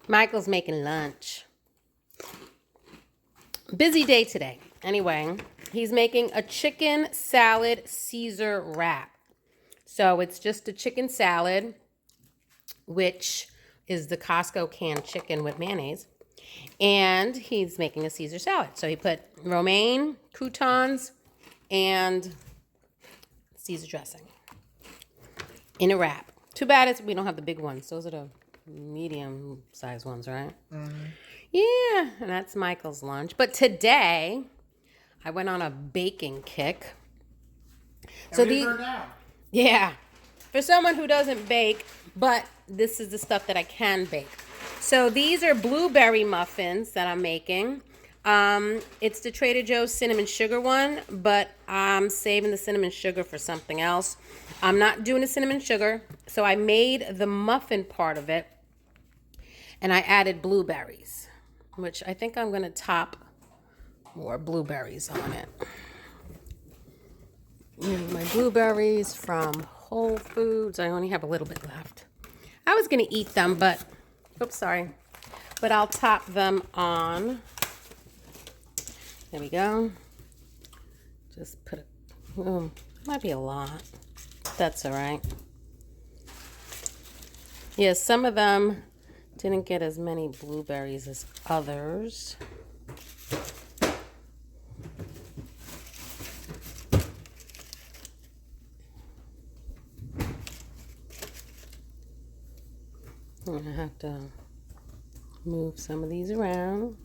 Michael's making lunch. Busy day today. Anyway, he's making a chicken salad Caesar wrap. So it's just a chicken salad, which is the Costco canned chicken with mayonnaise. And he's making a Caesar salad. So he put romaine, croutons, and Caesar dressing in a wrap. Too bad we don't have the big ones. Those are the medium-sized ones, right? Mm-hmm. Yeah, and that's Michael's lunch. But today, I went on a baking kick. So yeah, for someone who doesn't bake, but this is the stuff that I can bake. So these are blueberry muffins that I'm making. It's the Trader Joe's cinnamon sugar one, but I'm saving the cinnamon sugar for something else. I'm not doing the cinnamon sugar, so I made the muffin part of it, and I added blueberries, which I think I'm going to top more blueberries on it. My blueberries from Whole Foods. I only have a little bit left. I was going to eat them, but, oops, sorry. But I'll top them on. There we go. Just put it, might be a lot. That's all right. Yeah, some of them didn't get as many blueberries as others. I'm gonna have to move some of these around.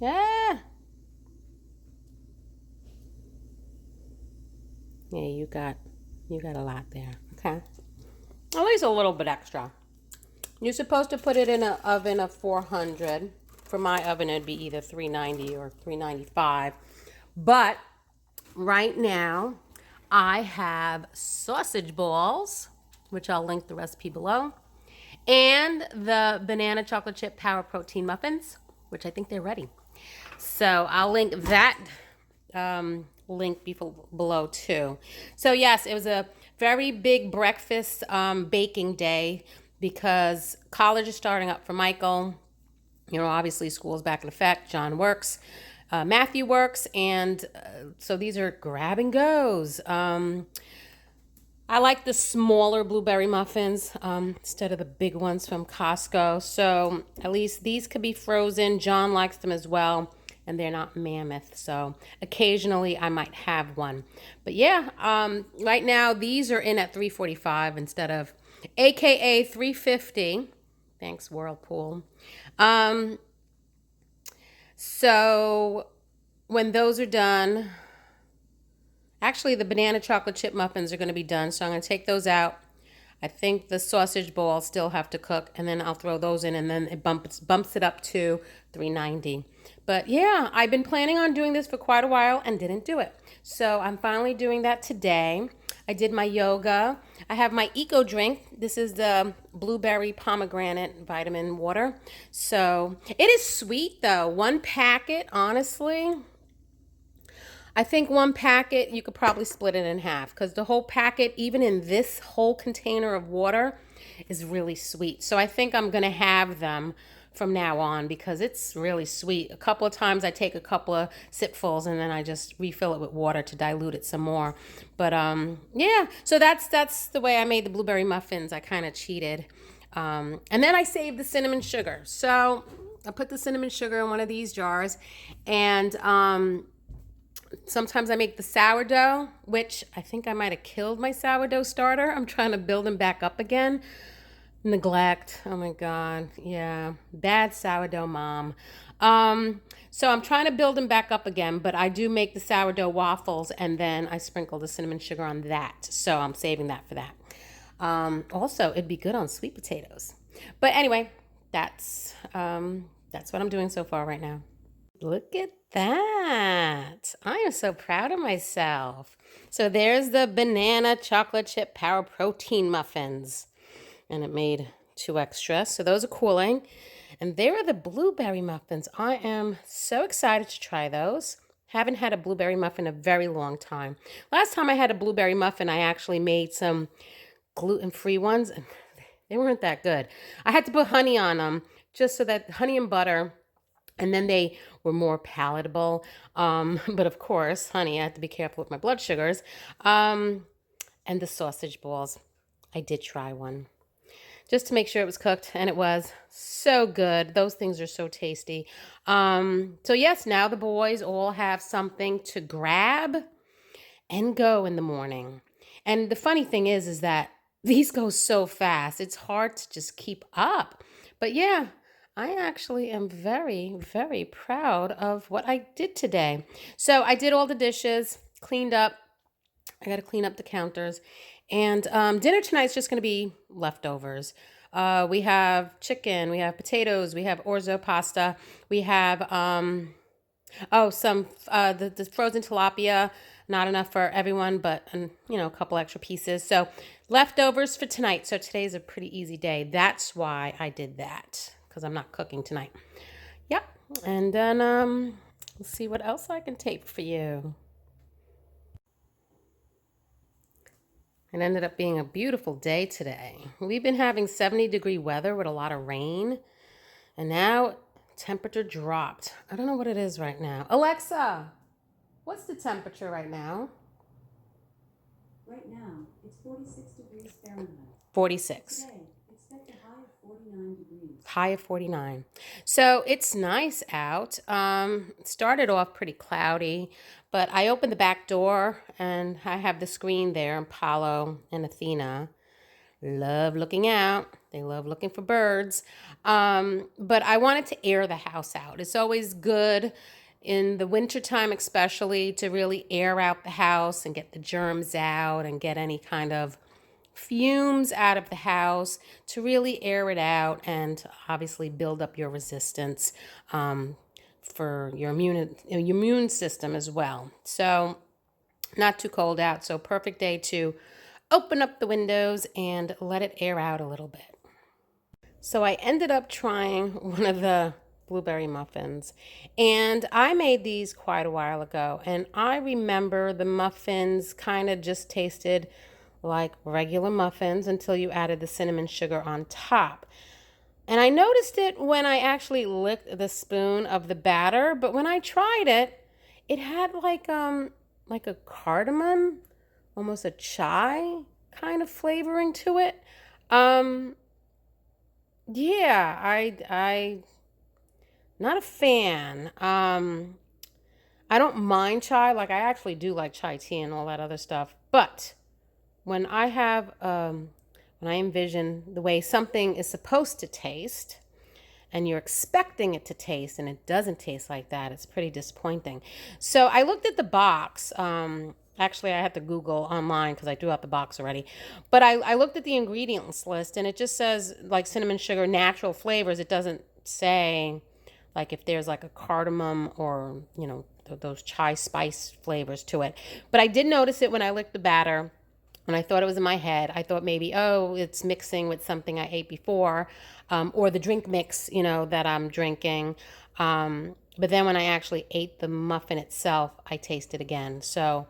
Yeah. Yeah, you got a lot there. Okay. At least a little bit extra. You're supposed to put it in an oven of 400. For my oven, it'd be either 390 or 395. But right now, I have sausage balls, which I'll link the recipe below, and the banana chocolate chip power protein muffins, which I think they're ready. So I'll link that link below too. So yes, it was a very big breakfast baking day because college is starting up for Michael. You know, obviously school's back in effect. John works. Matthew works, and so these are grab and goes. I like the smaller blueberry muffins instead of the big ones from Costco. So at least these could be frozen. John likes them as well, and they're not mammoth. So occasionally I might have one. But yeah, right now these are in at $3.45 instead of AKA $3.50. Thanks, Whirlpool. So when those are done, actually the banana chocolate chip muffins are going to be done. So I'm going to take those out. I think the sausage balls still have to cook, and then I'll throw those in, and then it bumps it up to $3.90. But yeah, I've been planning on doing this for quite a while and didn't do it. So I'm finally doing that today. I did my yoga. I have my eco drink. This is the blueberry pomegranate vitamin water. So it is sweet though. One packet, honestly, I think one packet, you could probably split it in half because the whole packet, even in this whole container of water, is really sweet. So I think I'm going to have them from now on because it's really sweet. A couple of times I take a couple of sipfuls and then I just refill it with water to dilute it some more. But yeah, so that's the way I made the blueberry muffins. I kind of cheated. And then I saved the cinnamon sugar. So I put the cinnamon sugar in one of these jars, and sometimes I make the sourdough, which I think I might have killed my sourdough starter. I'm trying to build them back up again. Neglect. Oh my God. Yeah. Bad sourdough mom. So I'm trying to build them back up again, but I do make the sourdough waffles and then I sprinkle the cinnamon sugar on that. So I'm saving that for that. Also, it'd be good on sweet potatoes. But anyway, that's what I'm doing so far right now. Look at that. I am so proud of myself. So there's the banana chocolate chip power protein muffins. And it made 2 extra. So those are cooling. And there are the blueberry muffins. I am so excited to try those. Haven't had a blueberry muffin in a very long time. Last time I had a blueberry muffin, I actually made some gluten-free ones, and they weren't that good. I had to put honey on them just so that honey and butter, and then they were more palatable. But of course, honey, I had to be careful with my blood sugars. And the sausage balls. I did try one just to make sure it was cooked, and it was so good. Those things are so tasty. So yes, now the boys all have something to grab and go in the morning. And the funny thing is that these go so fast. It's hard to just keep up. But yeah, I actually am very, very proud of what I did today. So I did all the dishes, cleaned up. I got to clean up the counters. And dinner tonight's just going to be leftovers. We have chicken, we have potatoes, we have orzo pasta, we have some the frozen tilapia. Not enough for everyone, but a couple extra pieces. So leftovers for tonight. So today's a pretty easy day. That's why I did that, because I'm not cooking tonight. Yep. And then let's see what else I can tape for you. It ended up being a beautiful day today. We've been having 70-degree weather with a lot of rain. And now temperature dropped. I don't know what it is right now. Alexa, what's the temperature right now? Right now, it's 46 degrees Fahrenheit. 46. Today, expect a high of 49 degrees. High of 49. So it's nice out. It started off pretty cloudy, but I opened the back door and I have the screen there, and Paulo and Athena love looking out. They love looking for birds. But I wanted to air the house out. It's always good in the wintertime, especially, to really air out the house and get the germs out and get any kind of fumes out of the house, to really air it out and obviously build up your resistance for your immune system as well. So not too cold out, so perfect day to open up the windows and let it air out a little bit. So I ended up trying one of the blueberry muffins, and I made these quite a while ago, and I remember the muffins kind of just tasted like regular muffins until you added the cinnamon sugar on top. And I noticed it when I actually licked the spoon of the batter, but when I tried it, it had like a cardamom, almost a chai kind of flavoring to it. Yeah, I not a fan. I don't mind chai. Like, I actually do like chai tea and all that other stuff. But when I have, when I envision the way something is supposed to taste, and you're expecting it to taste, and it doesn't taste like that, it's pretty disappointing. So I looked at the box. Actually, I had to Google online because I threw out the box already. But I looked at the ingredients list, and it just says like cinnamon sugar, natural flavors. It doesn't say like if there's like a cardamom or, those chai spice flavors to it. But I did notice it when I licked the batter. When I thought it was in my head, I thought maybe, oh, it's mixing with something I ate before, or the drink mix, that I'm drinking. But then when I actually ate the muffin itself, I tasted again. So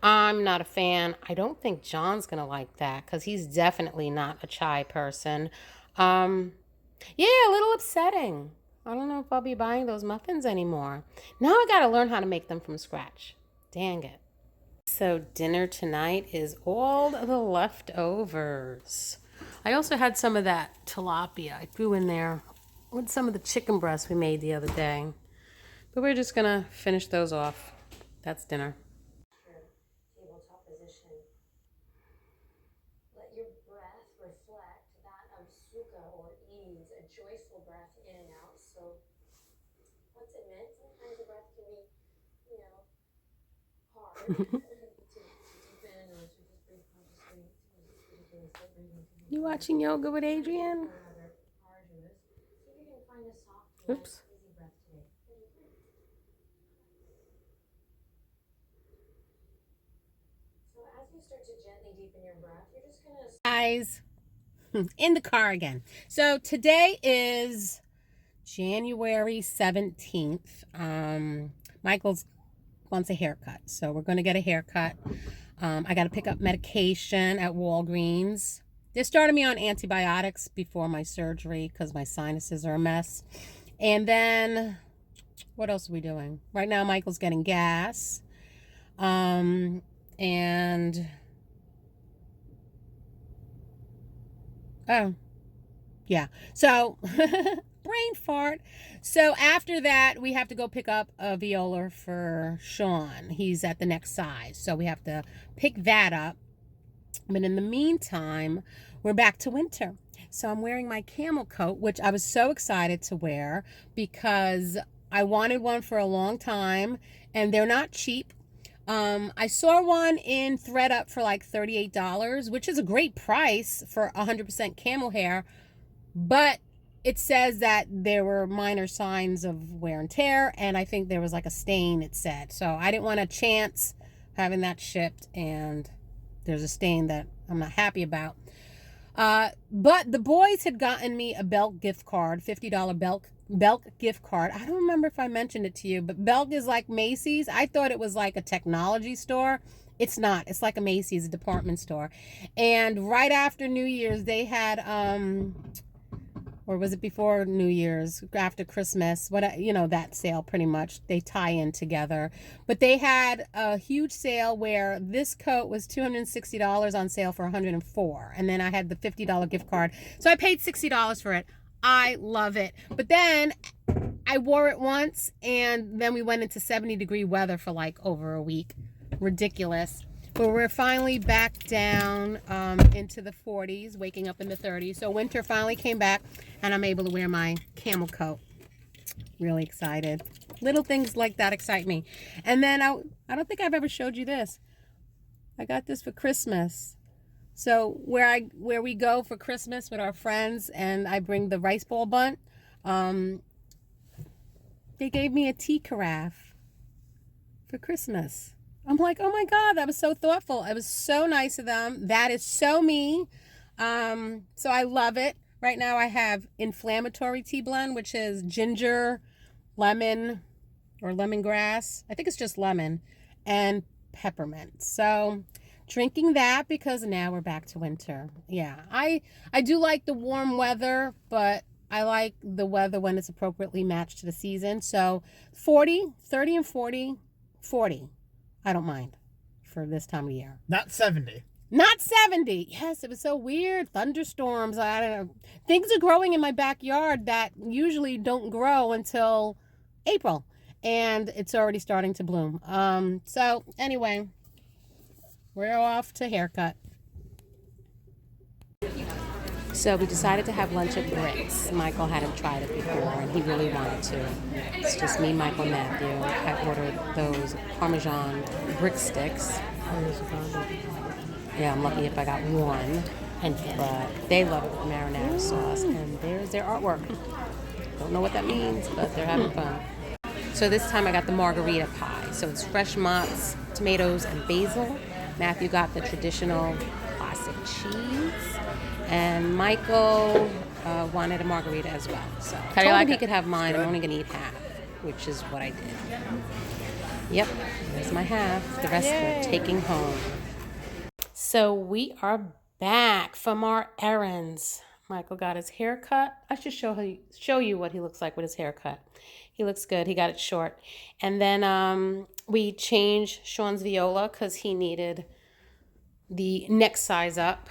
I'm not a fan. I don't think John's going to like that because he's definitely not a chai person. Yeah, a little upsetting. I don't know if I'll be buying those muffins anymore. Now I got to learn how to make them from scratch. Dang it. So dinner tonight is all the leftovers. I also had some of that tilapia I threw in there with some of the chicken breasts we made the other day. But we're just going to finish those off. That's dinner. Tabletop position. Let your breath reflect that of sukha or ease, a joyful breath in and out. So let's admit, sometimes the breath can be, hard. You watching yoga with Adrian? Oops. So as you start to gently deepen your breath, you're just going to... Guys, in the car again. So today is January 17th. Michael's wants a haircut, so we're going to get a haircut. I got to pick up medication at Walgreens. They started me on antibiotics before my surgery because my sinuses are a mess. And then, what else are we doing? Right now, Michael's getting gas. And oh, yeah. So, brain fart. So after that, we have to go pick up a viola for Sean. He's at the next size. So we have to pick that up. But in the meantime, we're back to winter. So I'm wearing my camel coat, which I was so excited to wear because I wanted one for a long time and they're not cheap. I saw one in ThredUp for like $38, which is a great price for 100% camel hair, but it says that there were minor signs of wear and tear, and I think there was like a stain, it said. So I didn't want to chance having that shipped, and there's a stain that I'm not happy about. But the boys had gotten me a Belk gift card, $50 Belk gift card. I don't remember if I mentioned it to you, but Belk is like Macy's. I thought it was like a technology store. It's not. It's like a Macy's, a department store. And right after New Year's, they had, or was it before New Year's, after Christmas, that sale pretty much, they tie in together. But they had a huge sale where this coat was $260 on sale for $104. And then I had the $50 gift card. So I paid $60 for it. I love it. But then I wore it once and then we went into 70-degree weather for like over a week. Ridiculous. But we're finally back down into the 40s, waking up in the 30s. So winter finally came back and I'm able to wear my camel coat. Really excited. Little things like that excite me. And then I don't think I've ever showed you this. I got this for Christmas. So where we go for Christmas with our friends and I bring the rice ball bunt, they gave me a tea carafe for Christmas. I'm like, oh my God, that was so thoughtful. It was so nice of them. That is so me. So I love it. Right now I have inflammatory tea blend, which is ginger, lemon, or lemongrass. I think it's just lemon and peppermint. So drinking that because now we're back to winter. Yeah, I do like the warm weather, but I like the weather when it's appropriately matched to the season. So 30 and 40. I don't mind for this time of year. Not 70. Not 70. Yes, it was so weird. Thunderstorms. I don't know. Things are growing in my backyard that usually don't grow until April. And it's already starting to bloom. So anyway, we're off to haircut. So we decided to have lunch at Brits. Michael hadn't tried it before, and he really wanted to. It's just me, Michael, and Matthew. I ordered those Parmesan brick sticks. Yeah, I'm lucky if I got one. But they love it with marinara sauce, and there's their artwork. Don't know what that means, but they're having fun. So this time I got the margarita pie. So it's fresh mozz, tomatoes, and basil. Matthew got the traditional classic cheese. And Michael wanted a margarita as well. So I told him he could have mine. I'm only going to eat half, which is what I did. Yep, there's my half. The rest we're taking home. So we are back from our errands. Michael got his hair cut. I should show you what he looks like with his haircut. He looks good. He got it short. And then we changed Sean's viola because he needed the next size up.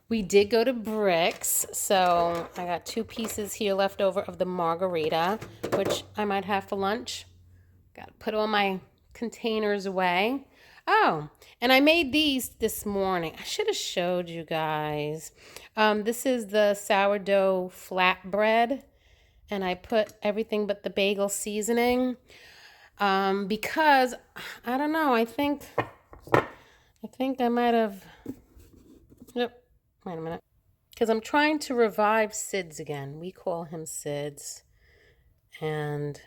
We did go to Bricks, so I got 2 pieces here left over of the margarita, which I might have for lunch. Got to put all my containers away. Oh, and I made these this morning. I should have showed you guys. This is the sourdough flatbread, and I put everything but the bagel seasoning because, I don't know, I think I might have... Yep. Wait a minute. Because I'm trying to revive Sid's again. We call him Sid's. And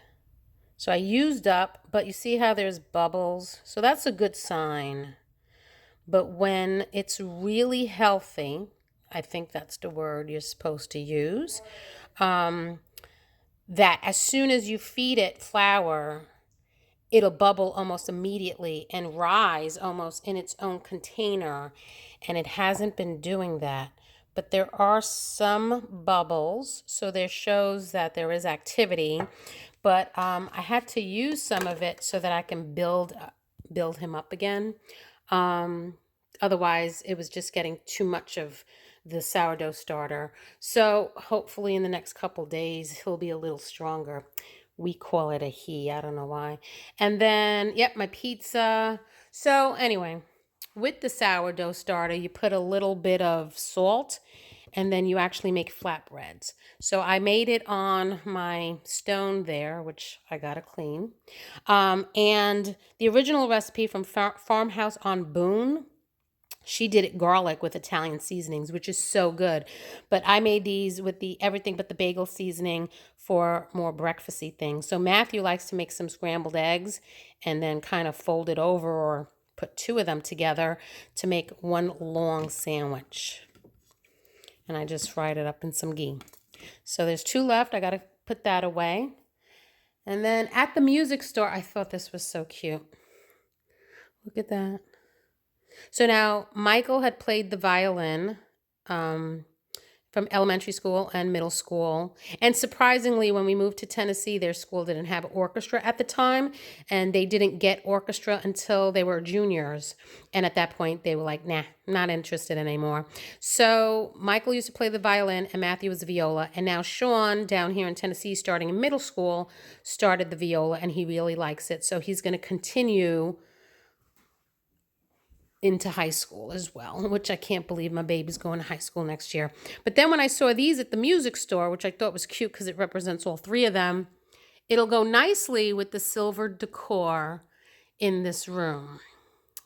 so I used up, but you see how there's bubbles? So that's a good sign. But when it's really healthy, I think that's the word you're supposed to use, that as soon as you feed it flour, it'll bubble almost immediately and rise almost in its own container. And it hasn't been doing that. But there are some bubbles, so there shows that there is activity. But I had to use some of it so that I can build him up again. Otherwise, it was just getting too much of the sourdough starter. So hopefully in the next couple days, he'll be a little stronger. We call it a he. I don't know why. And then, yep, my pizza. So anyway, with the sourdough starter, you put a little bit of salt and then you actually make flatbreads. So I made it on my stone there, which I got to clean. And the original recipe from Farmhouse on Boone, she did it garlic with Italian seasonings, which is so good. But I made these with the everything but the bagel seasoning for more breakfasty things. So Matthew likes to make some scrambled eggs and then kind of fold it over or put two of them together to make one long sandwich. And I just fried it up in some ghee. So there's two left. I got to put that away. And then at the music store, I thought this was so cute. Look at that. So now Michael had played the violin from elementary school and middle school. And surprisingly, when we moved to Tennessee, their school didn't have orchestra at the time. And they didn't get orchestra until they were juniors. And at that point, they were like, nah, not interested anymore. So Michael used to play the violin and Matthew was the viola. And now Sean, down here in Tennessee, starting in middle school, started the viola. And he really likes it. So he's going to continue into high school as well, which I can't believe my baby's going to high school next year. But then when I saw these at the music store, which I thought was cute because it represents all three of them, it'll go nicely with the silver decor in this room.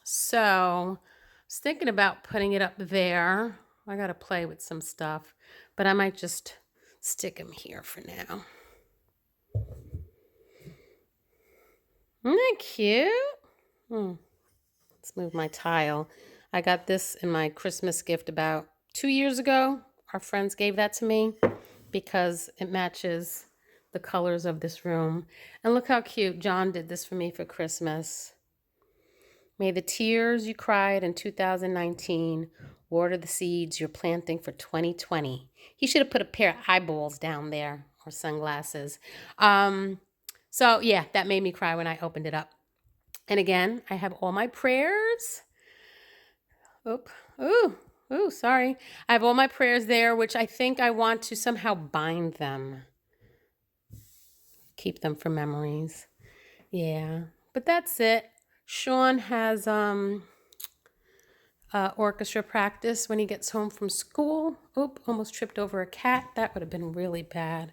So I was thinking about putting it up there. I got to play with some stuff, but I might just stick them here for now. Isn't that cute? Let's move my tile. I got this in my Christmas gift about 2 years ago. Our friends gave that to me because it matches the colors of this room. And look how cute. John did this for me for Christmas. May the tears you cried in 2019 water the seeds you're planting for 2020. He should have put a pair of eyeballs down there or sunglasses. So yeah, that made me cry when I opened it up. And again, I have all my prayers. Sorry. I have all my prayers there, which I think I want to somehow bind them. Keep them for memories. Yeah, but that's it. Sean has orchestra practice when he gets home from school. Almost tripped over a cat. That would have been really bad.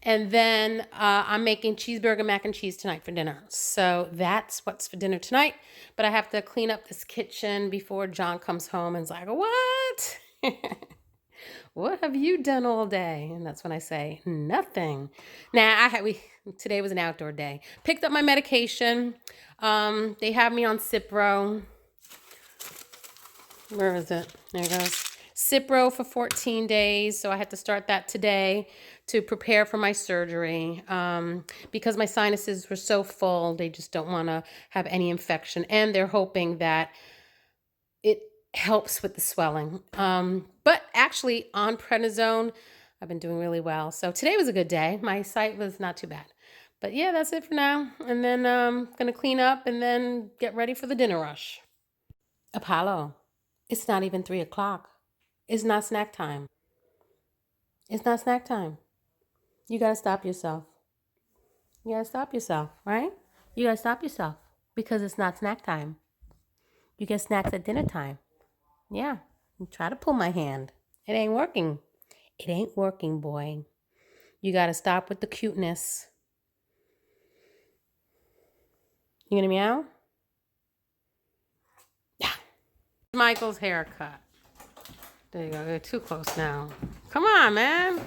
And then I'm making cheeseburger mac and cheese tonight for dinner. So that's what's for dinner tonight. But I have to clean up this kitchen before John comes home and is like, what? What have you done all day? And that's when I say, nothing. Today was an outdoor day. Picked up my medication. They have me on Cipro. Where is it? There it goes. Cipro for 14 days. So I had to start that today to prepare for my surgery. Because my sinuses were so full, they just don't want to have any infection. And they're hoping that it helps with the swelling. But actually on prednisone, I've been doing really well. So today was a good day. My sight was not too bad. But yeah, that's it for now. And then I'm going to clean up and then get ready for the dinner rush. Apollo, it's not even 3 o'clock. It's not snack time. It's not snack time. You got to stop yourself. You got to stop yourself, right? You got to stop yourself because it's not snack time. You get snacks at dinner time. Yeah, you try to pull my hand. It ain't working. It ain't working, boy. You got to stop with the cuteness. You gonna meow? Yeah. Michael's haircut. There you go. You're too close now. Come on, man.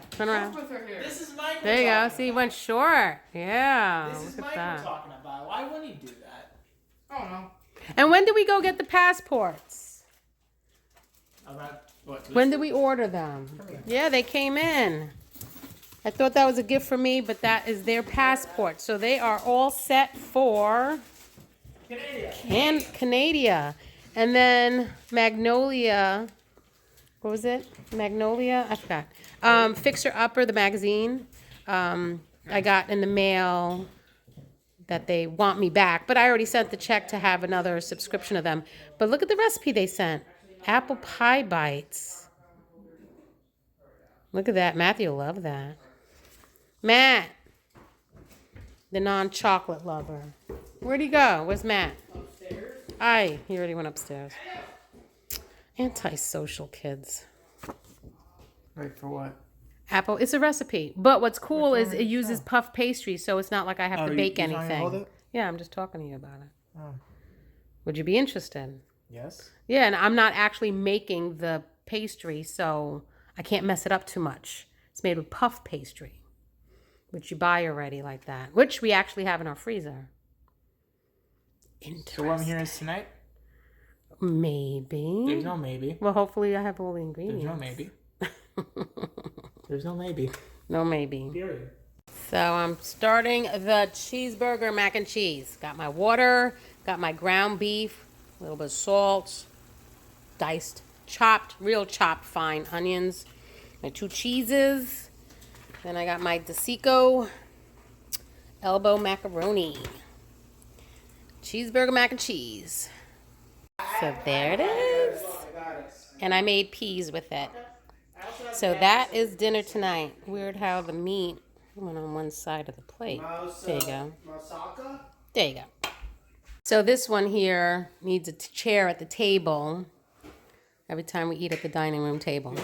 Turn around. This is Michael. There you go. See, he went short. Yeah. This is Michael talking about. Why wouldn't he do that? I don't know. And when did we go get the passports? About what? When did we order them? Yeah, they came in. I thought that was a gift for me, but that is their passport. So they are all set for Canada. And then Magnolia, what was it? Magnolia? I forgot. Fixer Upper, the magazine. I got in the mail that they want me back, but I already sent the check to have another subscription of them. But look at the recipe they sent. Apple pie bites. Look at that. Matthew will love that. Matt, the non-chocolate lover. Where'd he go? Where's Matt? Upstairs. Aye, he already went upstairs. Antisocial kids. Wait, for what? Apple, it's a recipe. But what's cool is it uses puff pastry, so it's not like I have to bake anything. Yeah, I'm just talking to you about it. Oh. Would you be interested? Yes. Yeah, and I'm not actually making the pastry, so I can't mess it up too much. It's made with puff pastry, which you buy already like that, which we actually have in our freezer. So what I'm hearing is tonight? Maybe. There's no maybe. Well, hopefully I have all the ingredients. There's no maybe. There's no maybe. No maybe. Period. So I'm starting the cheeseburger mac and cheese. Got my water, got my ground beef, a little bit of salt, diced, real chopped fine onions, my 2 cheeses. Then I got my DeSico elbow macaroni. Cheeseburger mac and cheese. So there it is. And I made peas with it. So that is dinner tonight. Weird how the meat went on one side of the plate. There you go. There you go. So this one here needs a chair at the table every time we eat at the dining room table.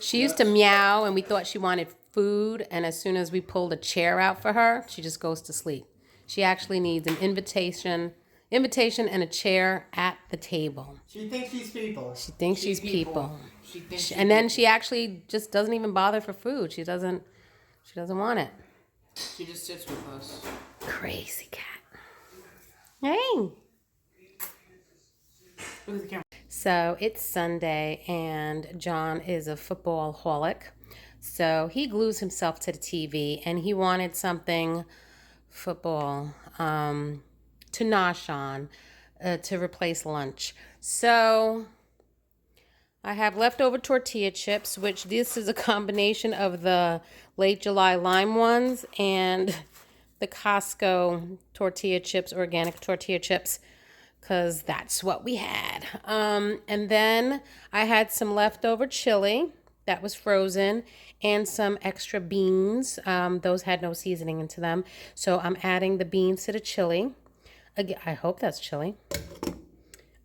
She used to meow and we thought she wanted food, and as soon as we pulled a chair out for her, she just goes to sleep. She actually needs an invitation and a chair at the table. She thinks she's people. She thinks she's people. She thinks And then she actually just doesn't even bother for food. She doesn't want it. She just sits with us. Crazy cat. Hey. Look at the camera. So it's Sunday and John is a football holic. So he glues himself to the TV and he wanted something football to nosh on to replace lunch. So I have leftover tortilla chips, which this is a combination of the late July lime ones and the Costco tortilla chips, organic tortilla chips, because that's what we had. And then I had some leftover chili that was frozen and some extra beans. Those had no seasoning into them. So I'm adding the beans to the chili. Again, I hope that's chili.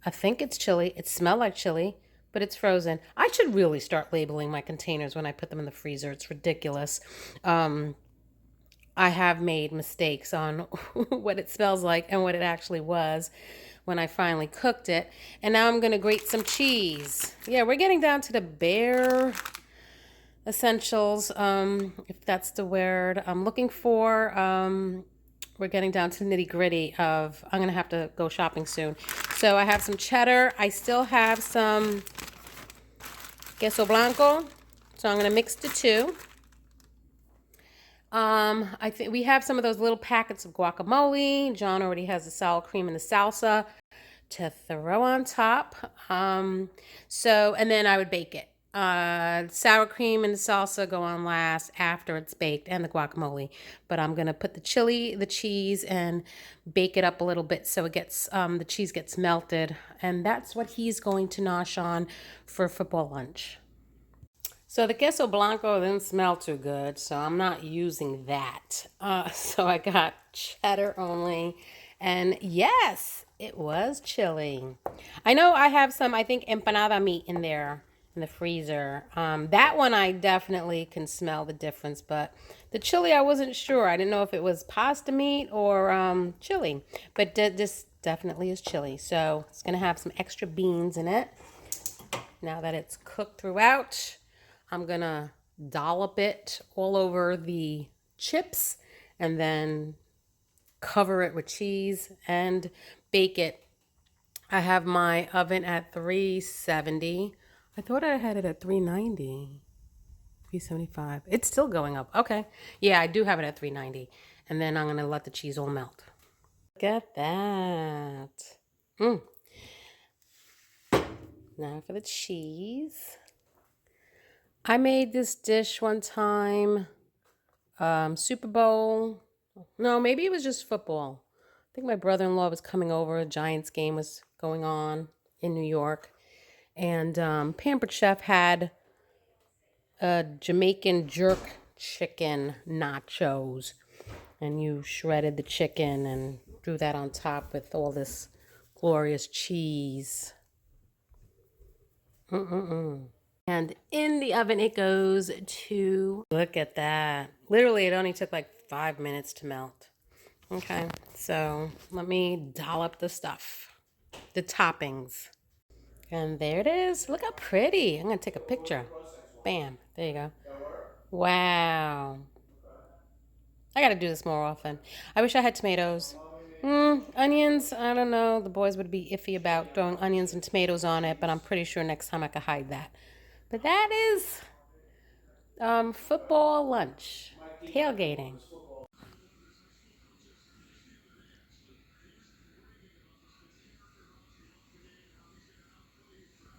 I think it's chili. It smells like chili, but it's frozen. I should really start labeling my containers when I put them in the freezer. It's ridiculous. I have made mistakes on what it smells like and what it actually was when I finally cooked it. And now I'm going to grate some cheese. Yeah, we're getting down to the bare essentials, if that's the word I'm looking for. We're getting down to the nitty gritty of, I'm going to have to go shopping soon. So I have some cheddar. I still have some queso blanco. So I'm going to mix the two. I think we have some of those little packets of guacamole. John already has the sour cream and the salsa to throw on top. And then I would bake it. Sour cream and the salsa go on last after it's baked, and the guacamole. But I'm gonna put the chili, the cheese, and bake it up a little bit so it gets the cheese gets melted, and that's what he's going to nosh on for football lunch. So the queso blanco didn't smell too good, so I'm not using that. So I got cheddar only, and yes, it was chili. I know I have some, I think, empanada meat in there in the freezer. That one I definitely can smell the difference, but the chili I wasn't sure. I didn't know if it was pasta meat or chili, but this definitely is chili. So it's gonna have some extra beans in it. Now that it's cooked throughout, I'm gonna dollop it all over the chips and then cover it with cheese and bake it. I have my oven at 370. I thought I had it at 390. $3.75. It's still going up. Okay. Yeah, I do have it at $3.90. And then I'm going to let the cheese all melt. Look at that. Mm. Now for the cheese. I made this dish one time. Super Bowl. No, maybe it was just football. I think my brother-in-law was coming over. A Giants game was going on in New York. And Pampered Chef had a Jamaican jerk chicken nachos. And you shredded the chicken and threw that on top with all this glorious cheese. And in the oven it goes to, look at that. Literally, it only took like 5 minutes to melt. Okay, so let me dollop the stuff, the toppings. And there it is. Look how pretty. I'm going to take a picture. Bam. There you go. Wow. I got to do this more often. I wish I had tomatoes. Onions, I don't know. The boys would be iffy about throwing onions and tomatoes on it, but I'm pretty sure next time I could hide that. But that is football lunch, tailgating.